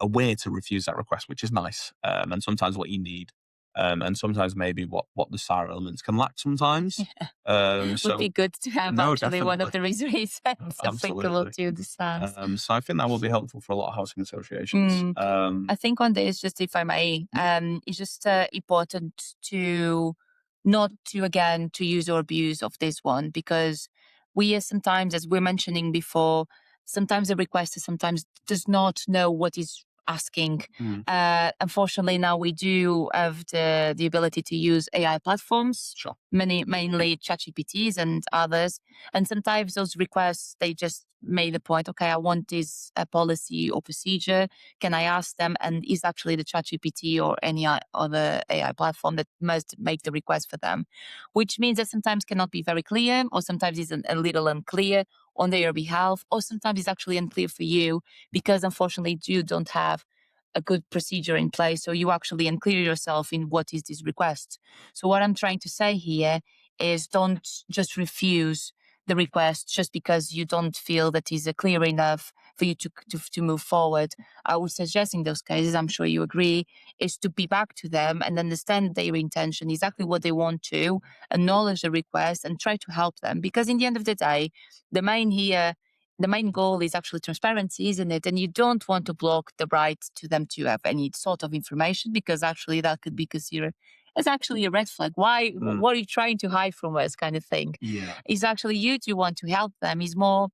way to refuse that request, which is nice. And sometimes what you need. And sometimes maybe what the SAR elements can lack sometimes. Would So be good to have no, actually one of definitely. the reasons applicable Absolutely. to the SaaS. So I think that will be helpful for a lot of housing associations. Mm. I think on this, just if I may, it's just important to not to again to use or abuse of this one, because we are sometimes, as we're mentioning before, sometimes the requester sometimes does not know what is asking. Mm, Unfortunately, now we do have the ability to use AI platforms, sure. mainly ChatGPTs and others, and sometimes those requests they just made the point, okay, I want this policy or procedure, can I ask them? And is actually the ChatGPT or any other AI platform that must make the request for them, which means that sometimes cannot be very clear, or sometimes is a little unclear on their behalf, or sometimes it's actually unclear for you because unfortunately you don't have a good procedure in place. So you actually unclear yourself in what is this request. So what I'm trying to say here is don't just refuse the request just because you don't feel that is clear enough for you to move forward. I would suggest in those cases, I'm sure you agree, is to be back to them and understand their intention, exactly what they want to, acknowledge the request and try to help them. Because in the end of the day, the main here, the main goal is actually transparency, isn't it? And you don't want to block the right to them to have any sort of information, because actually that could be considered as actually a red flag. Why? Mm, What are you trying to hide from us, kind of thing? yeah. Is actually you do want to help them. Is more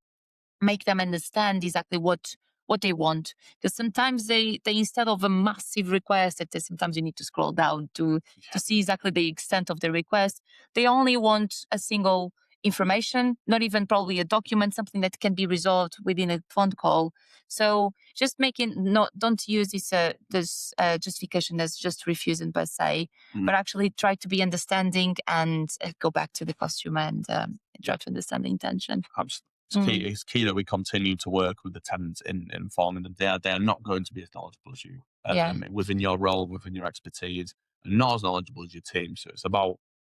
make them understand exactly what they want, because sometimes they instead of a massive request that sometimes you need to scroll down to Yeah. see exactly the extent of the request, they only want a single information, not even probably a document, something that can be resolved within a phone call. So just making not don't use this justification as just refusing per se, Mm, but actually try to be understanding and go back to the customer and yeah. try to understand the intention. Absolutely. It's key. Mm. It's key that we continue to work with the tenants in informing them. They are not going to be as knowledgeable as you, Yeah. within your role, within your expertise, and not as knowledgeable as your team. So it's about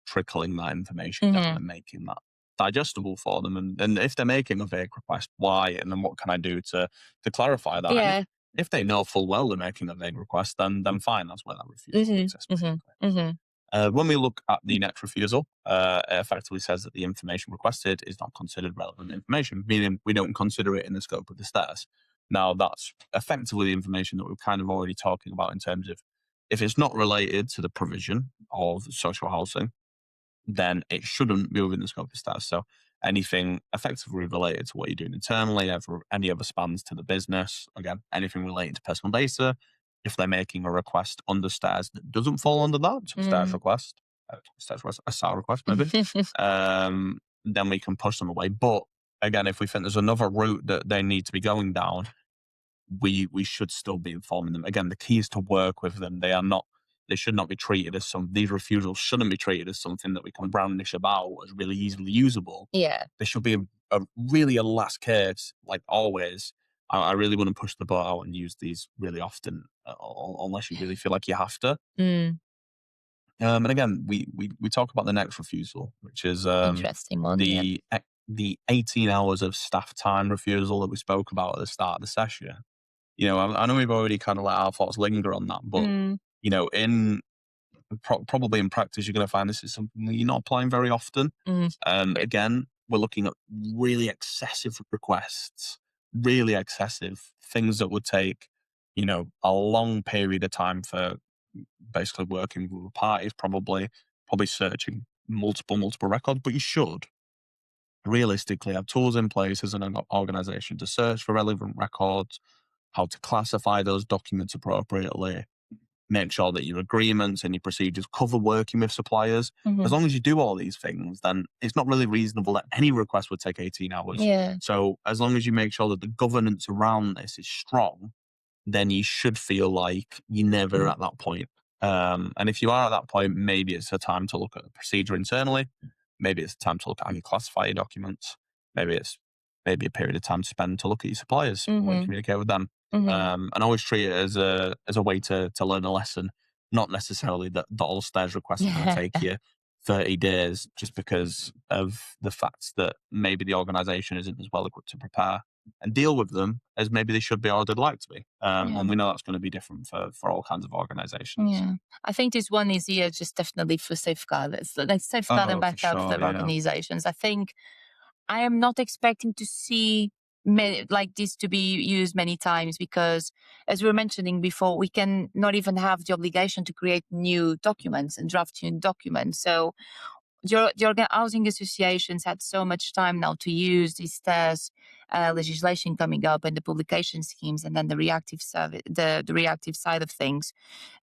trickling that information down Hmm. and making that digestible for them. And if they're making a vague request, why? And then what can I do to clarify that? And Yeah. if they know full well they're making a vague request, then fine. That's where that refusal Hmm. exists, Hmm. basically. Hmm. When we look at the next refusal, it effectively says that the information requested is not considered relevant information, meaning we don't consider it in the scope of the status. Now, that's effectively the information that we're kind of already talking about in terms of if it's not related to the provision of social housing, then it shouldn't be within the scope of status. So anything effectively related to what you're doing internally, any other spans to the business, again, anything related to personal data, If they're making a request under stairs that doesn't fall under that, so Mm. stairs request, a SAR request maybe, then we can push them away. But again, if we think there's another route that they need to be going down, we should still be informing them. Again, the key is to work with them. They should not be treated as these refusals shouldn't be treated as something that we can brownish about as really easily usable. Yeah. They should be really a last case, like always. I really wouldn't push the boat out and use these really often, unless you really feel like you have to. Mm. And again, we talk about the next refusal, which is Interesting one. Yeah. the 18 hours of staff time refusal that we spoke about at the start of the session. I know we've already kind of let our thoughts linger on that, but Mm. in probably in practice, you're going to find this is something that you're not applying very often. Mm. Again, we're looking at really excessive requests, really excessive things that would take, a long period of time for basically working with parties, probably searching multiple records, but you should realistically have tools in place as an organization to search for relevant records, how to classify those documents appropriately, make sure that your agreements and your procedures cover working with suppliers. As Mhm. long as you do all these things, then it's not really reasonable that any request would take 18 hours. Yeah. So as long as you make sure that the governance around this is strong, then you should feel like you're never at that point. And if you are at that point, maybe it's a time to look at the procedure internally. Maybe it's time to look at how you classify your documents. Maybe it's a period of time to spend to look at your suppliers and way to Mhm. communicate with them. Mhm. And always treat it as a way to learn a lesson, not necessarily that all stairs requests are going to take you 30 days just because of the fact that maybe the organisation isn't as well equipped to prepare and deal with them as maybe they should be or they'd like to be. Yeah. And we know that's going to be different for all kinds of organisations. Yeah. I think this one is here just definitely for safeguard. It's like safeguard and Oh, for backup sure, for yeah. organizations. I think I am not expecting to see like this to be used many times because, as we were mentioning before, we can not even have the obligation to create new documents and draft new documents. So the housing associations had so much time now to use these stairs legislation coming up and the publication schemes and then the reactive service, the reactive side of things,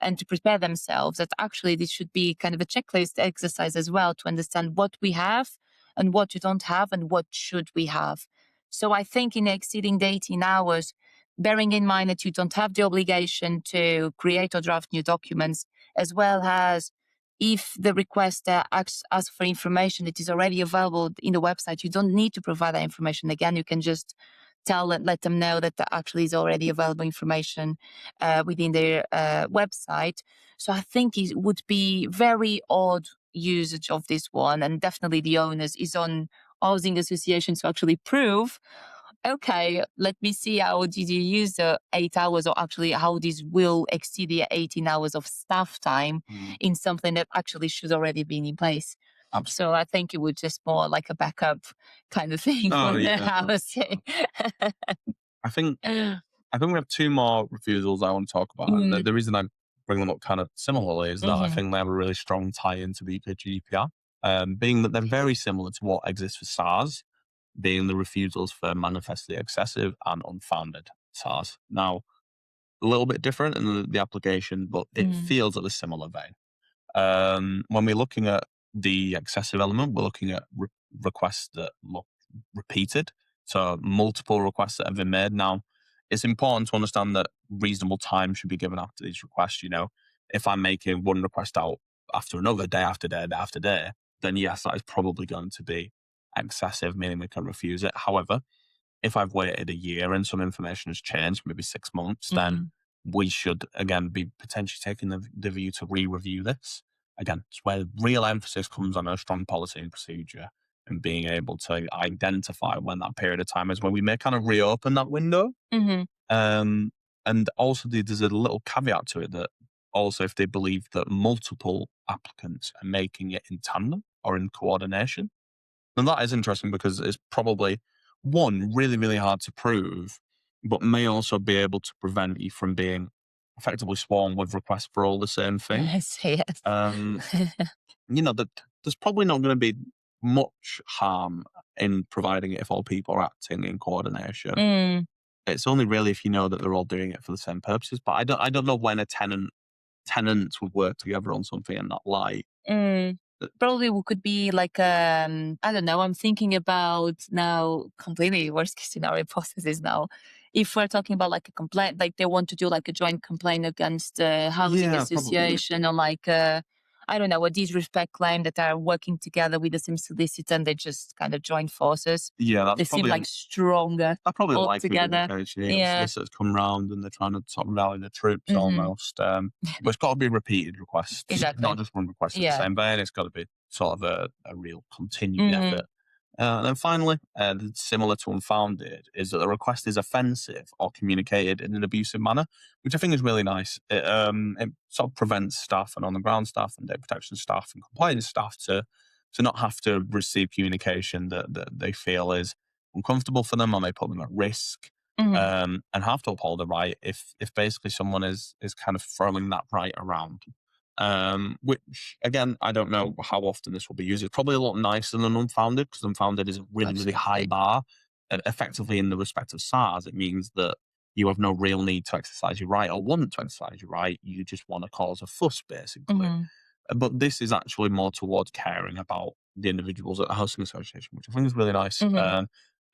and to prepare themselves that actually this should be kind of a checklist exercise as well to understand what we have and what you don't have and what should we have. So I think in exceeding the 18 hours, bearing in mind that you don't have the obligation to create or draft new documents, as well as if the requester asks for information that is already available in the website, you don't need to provide that information again. You can just let them know that there actually is already available information within their website. So I think it would be very odd usage of this one, and definitely the onus is on housing associations to actually prove, okay, let me see how did you use the 8 hours, or actually how this will exceed the 18 hours of staff time Mm, in something that actually should already be in place. So absolutely. I think it would just more like a backup kind of thing Oh for the yeah. housing. I think we have two more refusals I want to talk about, and Mm, the reason I bring them up kind of similarly is that I mhm, think they have a really strong tie into the UK GDPR, being that they're very similar to what exists for SARS, being the refusals for manifestly excessive and unfounded SARS. Now, a little bit different in the application, but it mm, feels at a similar vein. When we're looking at the excessive element, we're looking at requests that look repeated. So multiple requests that have been made. Now, it's important to understand that reasonable time should be given after these requests. If I'm making one request out after another, day after day, day after day, then yes, that is probably going to be excessive, meaning we can refuse it. However, if I've waited a year and some information has changed, maybe 6 months, then mm, we should again be potentially taking the view to re-review this. Again, it's where real emphasis comes on a strong policy and procedure and being able to identify when that period of time is when we may kind of reopen that window. mhm. Um, and also there's a little caveat to it that also if they believe that multiple applicants are making it in tandem or in coordination, and that is interesting because it's probably one really, really hard to prove, but may also be able to prevent you from being effectively swarmed with requests for all the same thing. Yes, yes. Um, that there's probably not going to be much harm in providing it if all people are acting in coordination. Mm. It's only really if you know that they're all doing it for the same purposes. But I don't know when a tenants would work together on something and not lie. Mm, probably we could be like I don't know. I'm thinking about now completely worst case scenario processes now. If we're talking about like a complaint, like they want to do like a joint complaint against a housing Yeah, probably. association or like I don't know, a disrespect claim that are working together with the same solicitor and they just kind of join forces. Yeah, They seem like stronger that's probably likely to be the altogether. case. You know, Yeah. solicitors come round and they're trying to sort of rally the troops Hmm. almost. But it's got to be repeated requests, not Exactly. just one request of the Yeah. same vein. It's got to be sort of a real continued Hmm. effort. And then finally, similar to unfounded, is that the request is offensive or communicated in an abusive manner, which I think is really nice. It sort of prevents staff and on the ground staff and data protection staff and compliance staff to not have to receive communication that they feel is uncomfortable for them or may put them at risk, Hmm. and have to uphold a right if basically someone is kind of throwing that right around. Which again, I don't know how often this will be used. It's probably a lot nicer than unfounded because unfounded is a really, really high Absolutely. bar. And effectively, in the respect of SARS, it means that you have no real need to exercise your right or want to exercise your right. You just want to cause a fuss, basically. Hmm. But this is actually more towards caring about the individuals at the housing association, which I think is really nice. Hmm.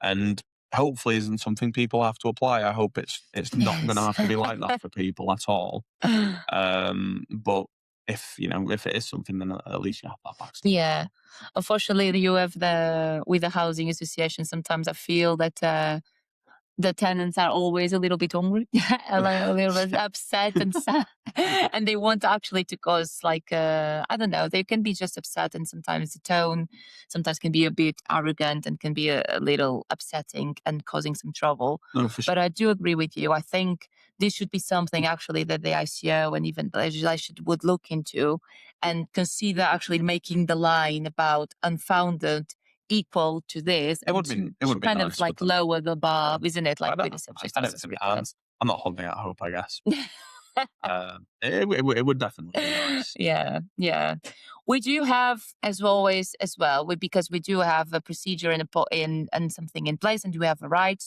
And hopefully isn't something people have to apply. I hope it's not going to Yes. have to be like that for people at all. But if it is something, then at least you have that backstop. Yeah. Unfortunately, you have the with the housing association. Sometimes I feel that the tenants are always a little bit hungry, a little bit upset and sad, and they want actually to cause like I don't know. They can be just upset, and sometimes the tone sometimes can be a bit arrogant and can be a little upsetting and causing some trouble. No, for sure. But I do agree with you. I think this should be something actually that the ICO and even the legislation would look into and consider actually making the line about unfounded equal to this It and would be to it would be kind of nice, like but then lower the yeah, bar, isn't it? I Like don't with the subject I don't access think request. I'm not holding out hope, I guess. It would definitely be nice. Yeah, yeah. We do have, as always, as well, because we do have a procedure and something in place, and we have a right.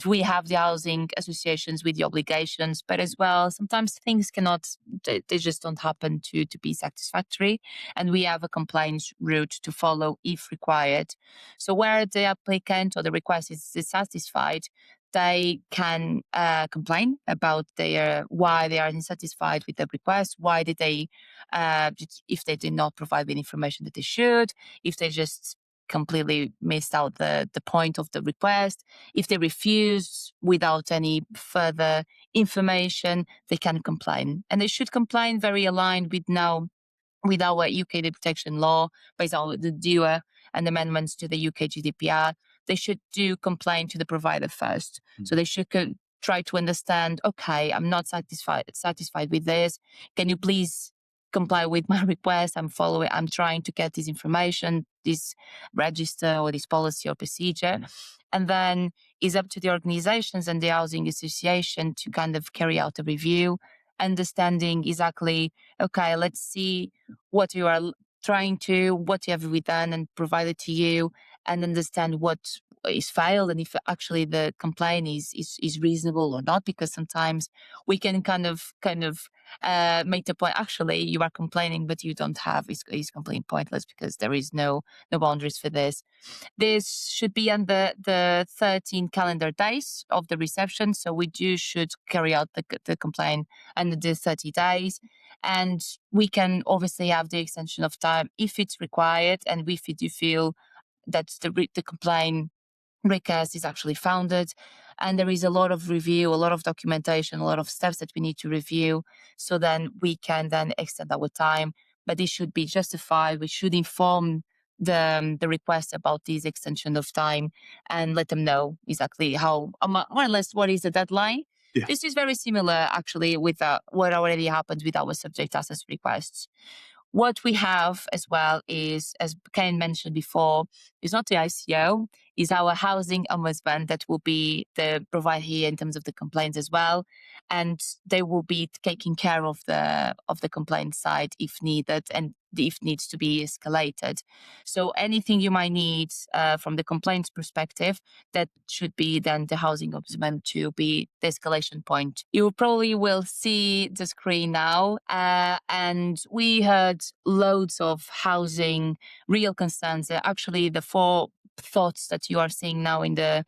We have the housing associations with the obligations, but as well, sometimes things cannot, they just don't happen to be satisfactory. And we have a compliance route to follow if required. So where the applicant or the request is dissatisfied, they can complain about their why they are unsatisfied with the request. Why did they, if they did not provide the information that they should, if they just completely missed out the point of the request, if they refuse without any further information, they can complain. And they should complain very aligned with our UK data protection law, based on the DUA and amendments to the UK GDPR. They should do complain to the provider first. Mm. So they should try to understand, okay, I'm not satisfied with this. Can you please comply with my request? I'm trying to get this information, this register or this policy or procedure. And then it's up to the organizations and the housing association to kind of carry out a review, understanding exactly, okay, let's see what you are what you have we done and provided to you, and understand what is filed and if actually the complaint is reasonable or not. Because sometimes we can kind of make the point actually you are complaining, but you don't have is completely pointless because there is no boundaries for this. This should be on the 13 calendar days of the reception. So we should carry out the complaint under the 30 days. And we can obviously have the extension of time if it's required and if we do feel that the complaint request is actually founded. And there is a lot of review, a lot of documentation, a lot of steps that we need to review. So then we can then extend our time. But this should be justified. We should inform the request about this extension of time and let them know exactly how, more or less, what is the deadline. Yeah. This is very similar actually with what already happened with our subject access requests. What we have as well is, as Caine mentioned before, is not the ICO, is our housing ombudsman that will be the provider here in terms of the complaints as well, and they will be taking care of the complaint side if needed and if needs to be escalated. So anything you might need from the complaints perspective, that should be then the housing ombudsman to be the escalation point. You probably will see the screen now, and we heard loads of housing real concerns. Actually, the four thoughts that you are seeing now in the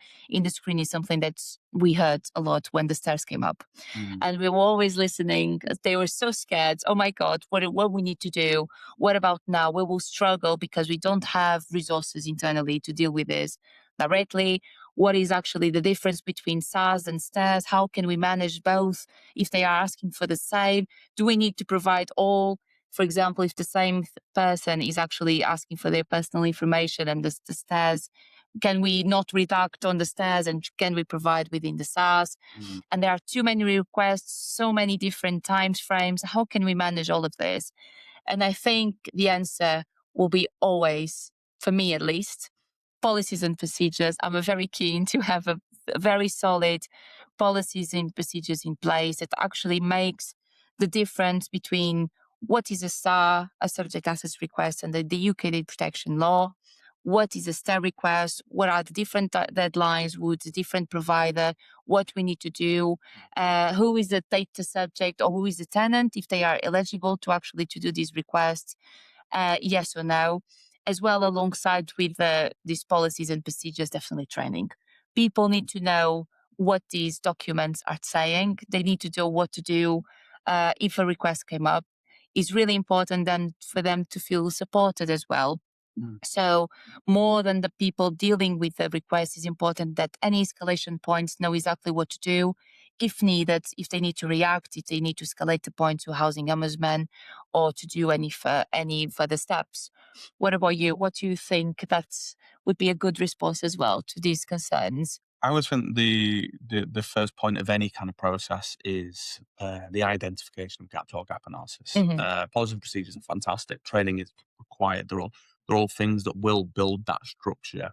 screen is something that we heard a lot when the stairs came up, Mm. and we were always listening. They were so scared. Oh my god, what we need to do? What about now? We will struggle because we don't have resources internally to deal with this directly. What is actually the difference between SaaS and stairs? How can we manage both if they are asking for the same? Do we need to provide all? For example, if the same person is actually asking for their personal information and the stairs, can we not redact on the stairs and can we provide within the SaaS? Mm. And there are too many requests, so many different time frames. How can we manage all of this? And I think the answer will be always, for me at least, policies and procedures. I'm very keen to have a very solid policies and procedures in place that actually makes the difference between what is a SAR, a subject access request, and the UK data protection law. What is a STAR request? What are the different deadlines with the different provider? What we need to do? Who is the data subject or who is the tenant if they are eligible to actually to do these requests? Yes or no? As well, alongside with these policies and procedures, definitely training. People need to know what these documents are saying. They need to know what to do if a request came up. It's really important then for them to feel supported as well. Mm. So more than the people dealing with the request, is important that any escalation points know exactly what to do if needed, if they need to react, if they need to escalate the point to housing ombudsman or to do any further steps. What about you? What do you think that would be a good response as well to these concerns? I always think the first point of any kind of process is the identification of gaps or gap analysis. Hmm. Policies and procedures are fantastic. Training is required. They're all things that will build that structure.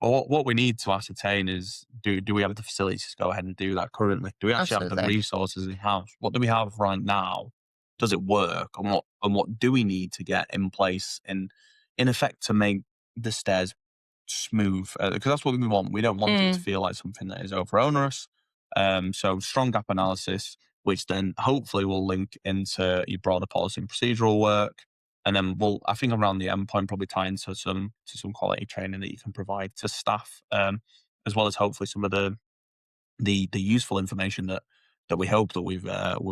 But what we need to ascertain is do we have the facilities to go ahead and do that currently? Do we actually have the Absolutely. resources in house? What do we have right now? Does it work? And what do we need to get in place in effect to make the stairs smooth, because that's what we want. We don't want it to Mm, feel like something that is over onerous. So strong gap analysis, which then hopefully will link into your broader policy and procedural work, and then we'll, I think, around the endpoint, probably tie into some quality training that you can provide to staff, as well as hopefully some of the useful information that we hope that we've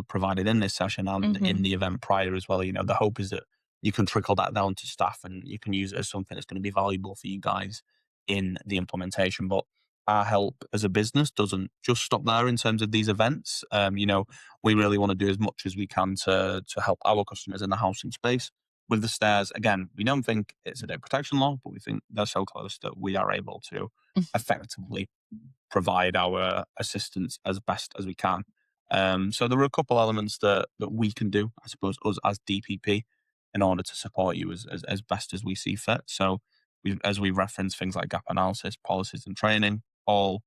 provided in this session and in mhm, the event prior as well. The hope is that you can trickle that down to staff and you can use it as something that's going to be valuable for you guys in the implementation. But our help as a business doesn't just stop there in terms of these events. We really want to do as much as we can to help our customers in the housing space. With the stairs, again, we don't think it's a data protection law, but we think they're so close that we are able to effectively provide our assistance as best as we can. So there are a couple elements that we can do, I suppose, us as DPP, in order to support you as best as we see fit. So as we reference things like gap analysis, policies and training, all,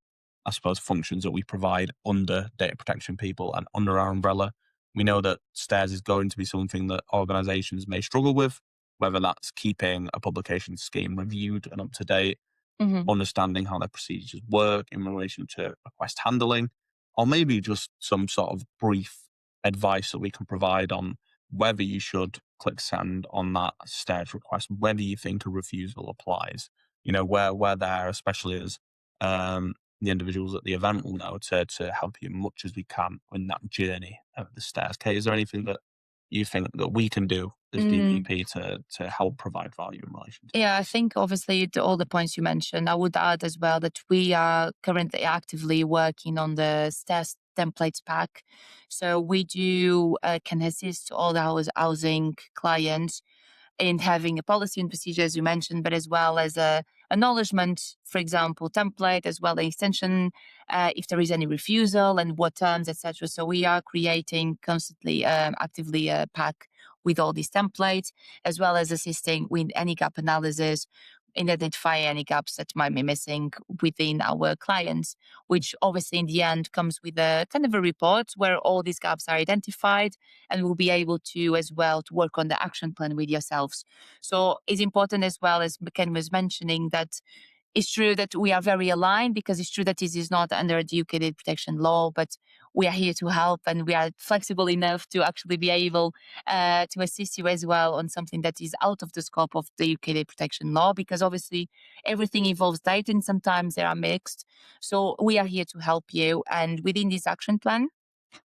I suppose, functions that we provide under data protection people and under our umbrella. We know that stairs is going to be something that organizations may struggle with, whether that's keeping a publication scheme reviewed and up to date, mhm, understanding how their procedures work in relation to request handling, or maybe just some sort of brief advice that we can provide on whether you should click send on that stairs request, whether you think a refusal applies. Where we're there, especially as the individuals at the event will know to help you much as we can in that journey of the stairs. Kate, is there anything that you think that we can do as mm. DPP to help provide value in relation to Yeah, I this? think obviously all the points you mentioned. I would add as well that we are currently actively working on the STES templates pack. So we do can assist all our housing clients in having a policy and procedure, as you mentioned, but as well as a acknowledgement, for example, template, as well as extension, if there is any refusal and what terms, etc. So we are creating constantly, actively a pack with all these templates, as well as assisting with any gap analysis, in identifying any gaps that might be missing within our clients, which obviously in the end comes with a kind of a report where all these gaps are identified, and we'll be able to as well to work on the action plan with yourselves. So it's important as well, as Ken was mentioning, that it's true that we are very aligned, because it's true that this is not under the UK data protection law, but we are here to help, and we are flexible enough to actually be able to assist you as well on something that is out of the scope of the UK data protection law, because obviously everything involves data and sometimes they are mixed. So we are here to help you. And within this action plan,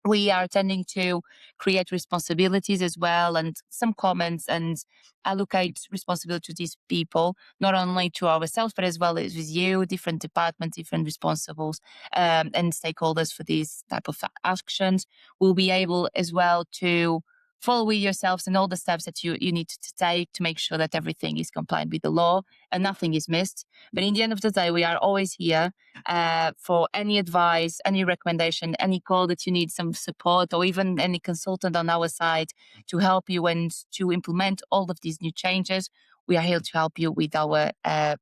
we are tending to create responsibilities as well, and some comments, and allocate responsibility to these people, not only to ourselves but as well as with you, different departments, different responsibles, and stakeholders for these type of actions. We'll be able as well to follow with yourselves and all the steps that you need to take to make sure that everything is compliant with the law and nothing is missed. But in the end of the day, we are always here for any advice, any recommendation, any call that you need some support, or even any consultant on our side to help you and to implement all of these new changes. We are here to help you with our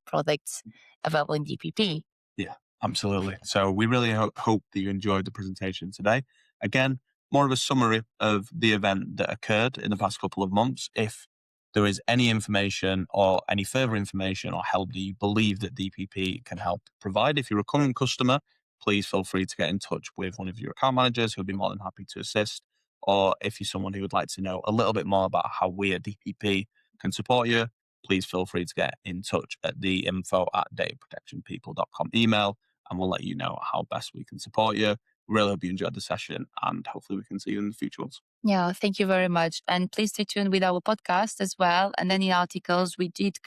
products available in DPP. Yeah, absolutely. So we really hope that you enjoyed the presentation today. Again, more of a summary of the event that occurred in the past couple of months. If there is any information or any further information or help that you believe that DPP can help provide, if you're a current customer, please feel free to get in touch with one of your account managers who'll be more than happy to assist. Or if you're someone who would like to know a little bit more about how we at DPP can support you, please feel free to get in touch at the info@dataprotectionpeople.com email, and we'll let you know how best we can support you. Really hope you enjoyed the session, and hopefully we can see you in the future ones. Yeah, thank you very much. And please stay tuned with our podcast as well. And any articles we did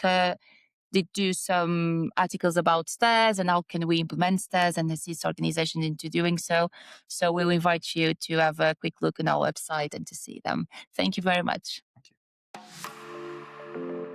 do some articles about stairs and how can we implement stairs and assist organizations into doing so. So we'll invite you to have a quick look on our website and to see them. Thank you very much. Thank you.